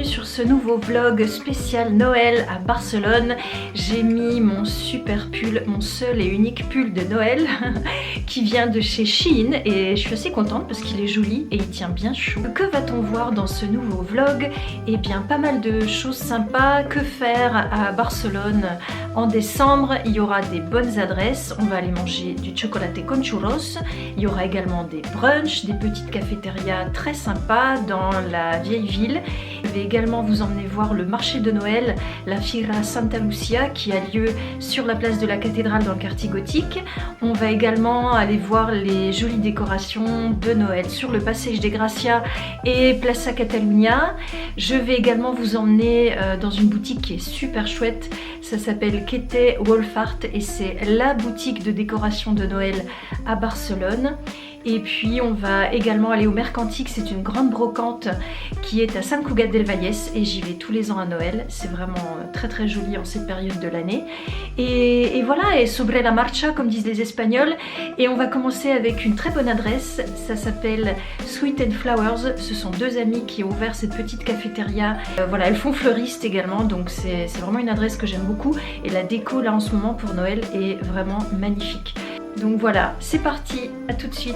bienvenue sur ce nouveau vlog spécial Noël à Barcelone. J'ai mis mon super pull, mon seul et unique pull de Noël qui vient de chez Shein et je suis assez contente parce qu'il est joli et il tient bien chaud. Que va-t-on voir dans ce nouveau vlog? Eh bien pas mal de choses sympas. Que faire à Barcelone en décembre? Il y aura des bonnes adresses, on va aller manger du chocolate con churros. Il y aura également des brunchs, des petites cafétérias très sympas dans la vieille ville. Je vais également vous emmener voir le marché de Noël, la Fira Santa Lucia qui a lieu sur la place de la cathédrale dans le quartier gothique. On va également aller voir les jolies décorations de Noël sur le Passeig de Gracia et Plaça Catalunya. Je vais également vous emmener dans une boutique qui est super chouette. Ça s'appelle Kete Wolfart et c'est la boutique de décoration de Noël à Barcelone. Et puis on va également aller au Mercantic, c'est une grande brocante qui est à Sant Cugat del Vallès et j'y vais tous les ans à Noël. C'est vraiment très très joli en cette période de l'année. Et voilà, et sobre la marcha comme disent les Espagnols. Et on va commencer avec une très bonne adresse, ça s'appelle Sweet and Flowers. Ce sont deux amies qui ont ouvert cette petite cafétéria. Voilà, elles font fleuriste également, donc c'est vraiment une adresse que j'aime beaucoup. Et la déco là en ce moment pour Noël est vraiment magnifique. Donc voilà, c'est parti, à tout de suite.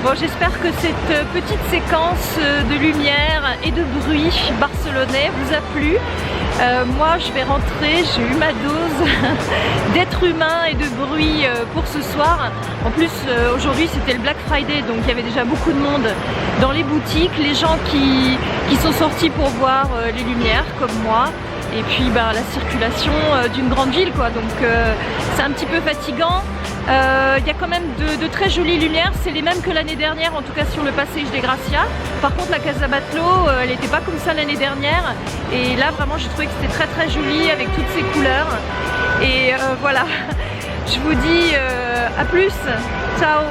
Bon, j'espère que cette petite séquence de lumière et de bruit barcelonais vous a plu. Moi je vais rentrer, j'ai eu ma dose d'être humain et de bruit pour ce soir. En plus aujourd'hui c'était le Black Friday, donc il y avait déjà beaucoup de monde dans les boutiques, les gens qui sont sortis pour voir les lumières comme moi. Et puis la circulation d'une grande ville quoi, donc c'est un petit peu fatigant. Il y a quand même de très jolies lumières, c'est les mêmes que l'année dernière, en tout cas sur le Passeig de Gracia. Par contre la Casa Batlló, elle n'était pas comme ça l'année dernière. Et là vraiment j'ai trouvé que c'était très très joli avec toutes ces couleurs. Et voilà, je vous dis à plus, ciao.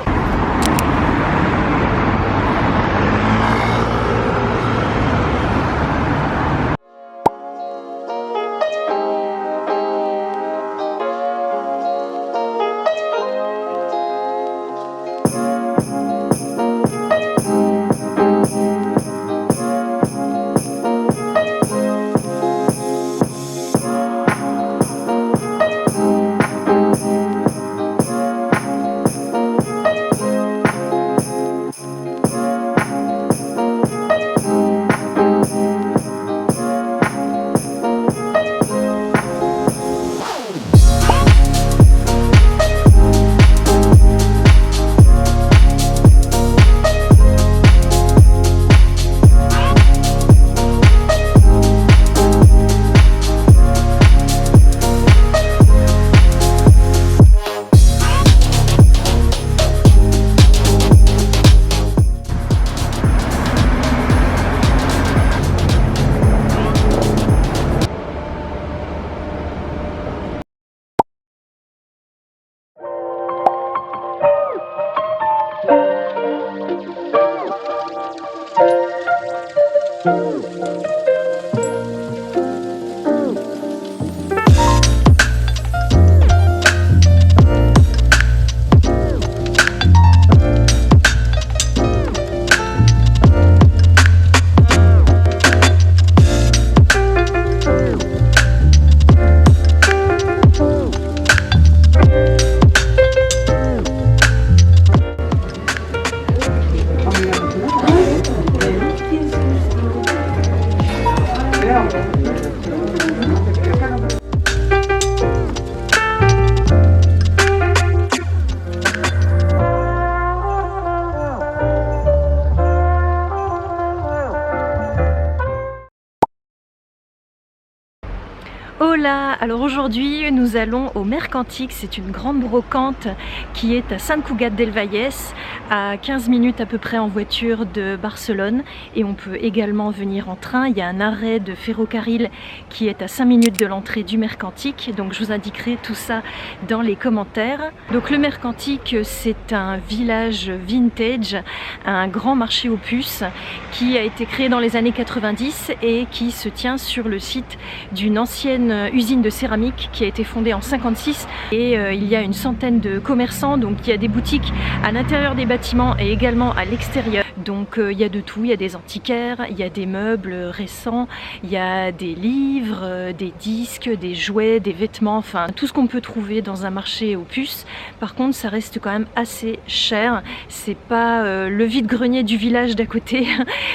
Hola! Alors aujourd'hui nous allons au Mercantic, c'est une grande brocante qui est à Sant Cugat del Vallès, à 15 minutes à peu près en voiture de Barcelone, et on peut également venir en train. Il y a un arrêt de ferrocarril qui est à 5 minutes de l'entrée du Mercantic, donc je vous indiquerai tout ça dans les commentaires. Donc le Mercantic, c'est un village vintage, un grand marché aux puces qui a été créé dans les années 90 et qui se tient sur le site d'une ancienne usine de céramique qui a été fondée en 56, et il y a une centaine de commerçants, donc il y a des boutiques à l'intérieur des bâtiments et également à l'extérieur. Donc il y a de tout, il y a des antiquaires, il y a des meubles récents, il y a des livres, des disques, des jouets, des vêtements, enfin tout ce qu'on peut trouver dans un marché aux puces. Par contre ça reste quand même assez cher, c'est pas le vide-grenier du village d'à côté,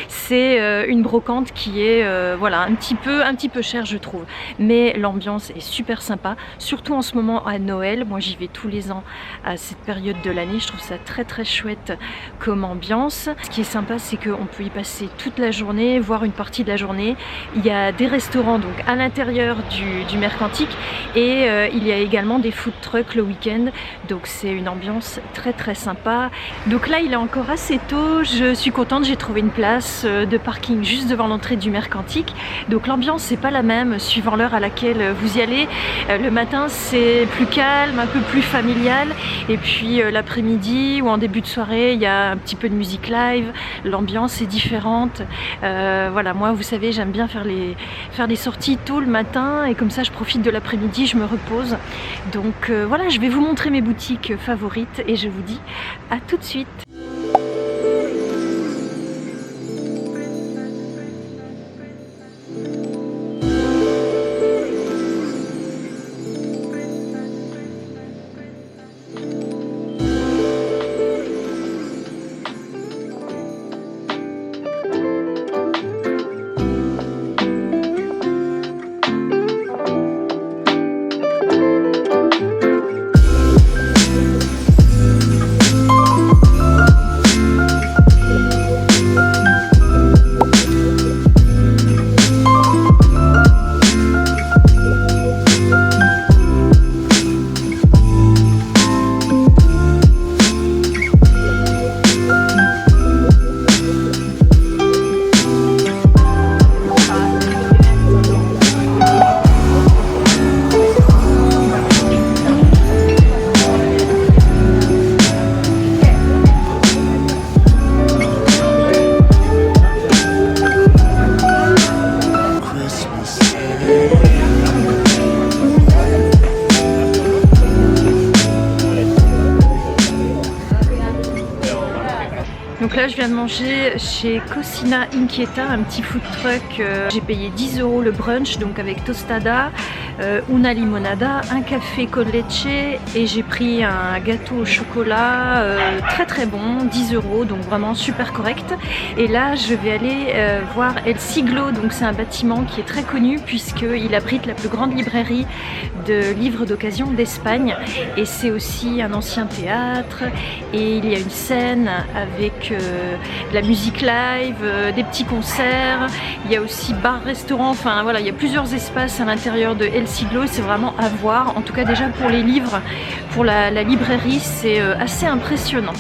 c'est une brocante qui est voilà, un petit peu cher je trouve, mais l'ambiance est super sympa, surtout en ce moment à Noël. Moi j'y vais tous les ans à cette période de l'année, je trouve ça très chouette comme ambiance. Ce qui est sympa, c'est qu'on peut y passer toute la journée, voire une partie de la journée. Il y a des restaurants donc à l'intérieur du Mercantic, et il y a également des food trucks le week-end, donc c'est une ambiance très sympa. Donc là il est encore assez tôt, je suis contente, j'ai trouvé une place de parking juste devant l'entrée du Mercantic. Donc l'ambiance c'est pas la même suivant l'heure à laquelle vous y allez. Le matin c'est plus calme, un peu plus familial, et puis l'après-midi ou en début de soirée il y a un petit peu de musique live, l'ambiance est différente. Voilà, moi vous savez j'aime bien faire des sorties tôt le matin, et comme ça je profite de l'après-midi, je me repose. Donc voilà, je vais vous montrer mes boutiques favorites et je vous dis à tout de suite. Donc là je viens de manger chez Cocina Inquieta, un petit food truck. J'ai payé 10 € le brunch, donc avec tostada, una limonada, un café con leche, et j'ai pris un gâteau au chocolat très bon, 10 €, donc vraiment super correct. Et là je vais aller voir El Siglo, donc c'est un bâtiment qui est très connu puisqu'il abrite la plus grande librairie de livres d'occasion d'Espagne, et c'est aussi un ancien théâtre, et il y a une scène avec de la musique live, des petits concerts, il y a aussi bar-restaurant, enfin voilà, il y a plusieurs espaces à l'intérieur de El Siglo, c'est vraiment à voir. En tout cas déjà pour les livres, pour la librairie, c'est assez impressionnant.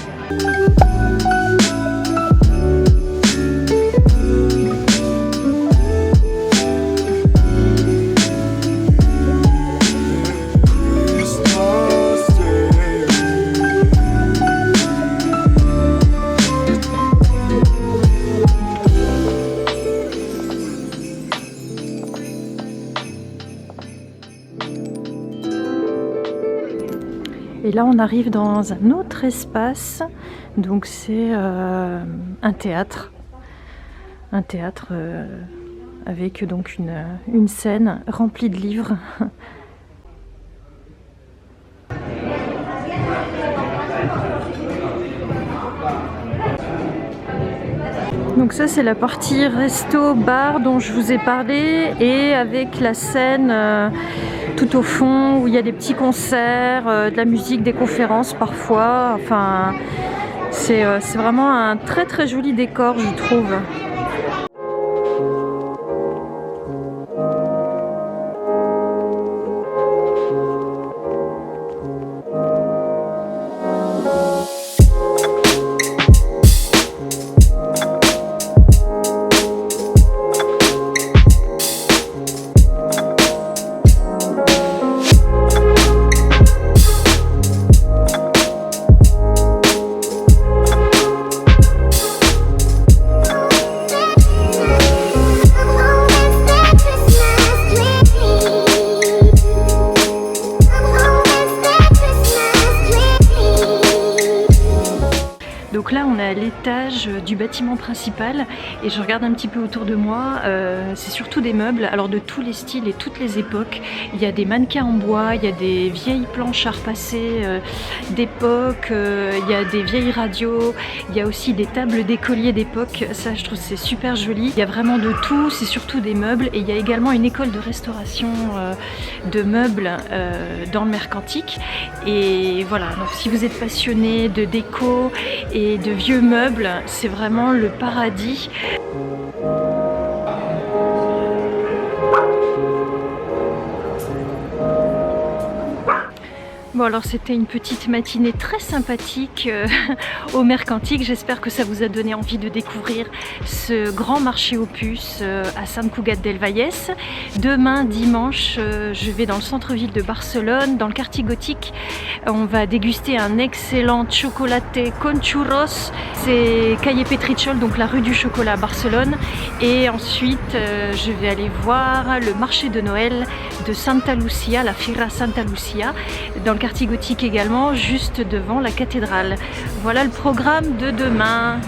Et là on arrive dans un autre espace, donc c'est un théâtre avec donc une scène remplie de livres. Donc ça c'est la partie resto-bar dont je vous ai parlé, et avec la scène tout au fond où il y a des petits concerts, de la musique, des conférences parfois. Enfin, c'est vraiment un très joli décor je trouve. Donc là on est à l'étage du bâtiment principal et je regarde un petit peu autour de moi, c'est surtout des meubles, alors de tous les styles et toutes les époques. Il y a des mannequins en bois, il y a des vieilles planches à repasser d'époque, il y a des vieilles radios, il y a aussi des tables d'écoliers d'époque, ça je trouve c'est super joli. Il y a vraiment de tout, c'est surtout des meubles et il y a également une école de restauration de meubles dans le Mercantique. Et voilà, donc si vous êtes passionné de déco et de vieux meubles, c'est vraiment le paradis. Bon alors c'était une petite matinée très sympathique au Mercantique. J'espère que ça vous a donné envie de découvrir ce grand marché aux puces à Sant Cugat del Vallès. Demain dimanche je vais dans le centre-ville de Barcelone, dans le quartier gothique. On va déguster un excellent chocolaté con churros. C'est Calle Petrichol, donc la rue du chocolat à Barcelone. Et ensuite je vais aller voir le marché de Noël de Santa Lucia, la Fira Santa Lucia, dans le quartier gothique également, juste devant la cathédrale. Voilà le programme de demain.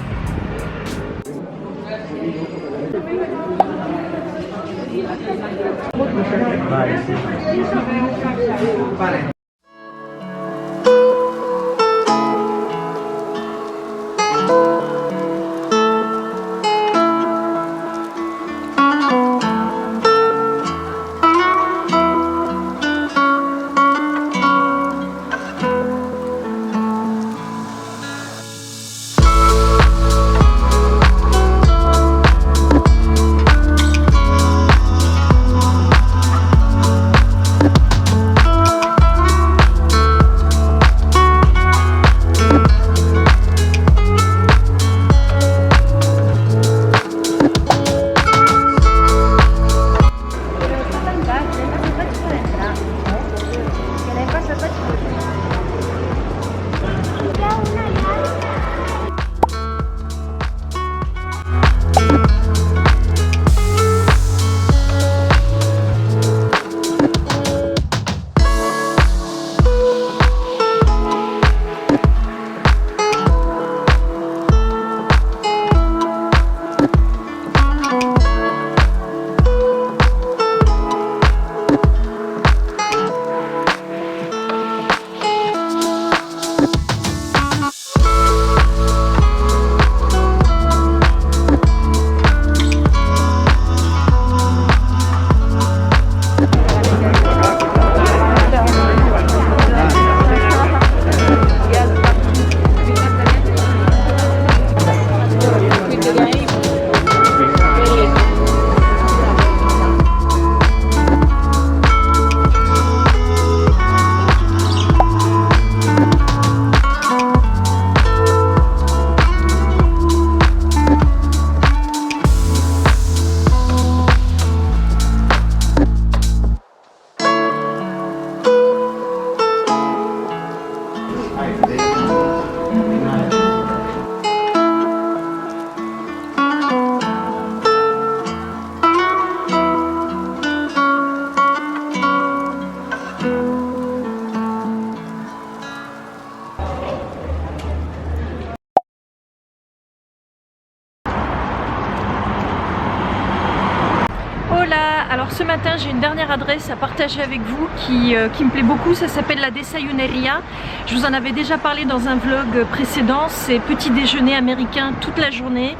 Alors ce matin j'ai une dernière adresse à partager avec vous qui me plaît beaucoup, ça s'appelle la Desayuneria. Je vous en avais déjà parlé dans un vlog précédent, c'est petit déjeuner américain toute la journée,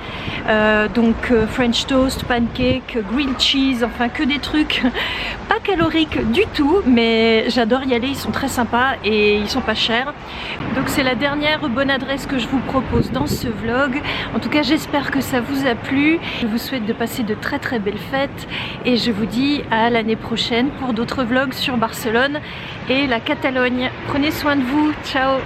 donc French toast, pancake, grilled cheese, enfin que des trucs pas caloriques du tout, mais j'adore y aller, ils sont très sympas et ils sont pas chers. Donc c'est la dernière bonne adresse que je vous propose dans ce vlog. En tout cas j'espère que ça vous a plu, je vous souhaite de passer de très très belles fêtes et je vous dis à l'année prochaine pour d'autres vlogs sur Barcelone et la Catalogne. Prenez soin de vous, ciao.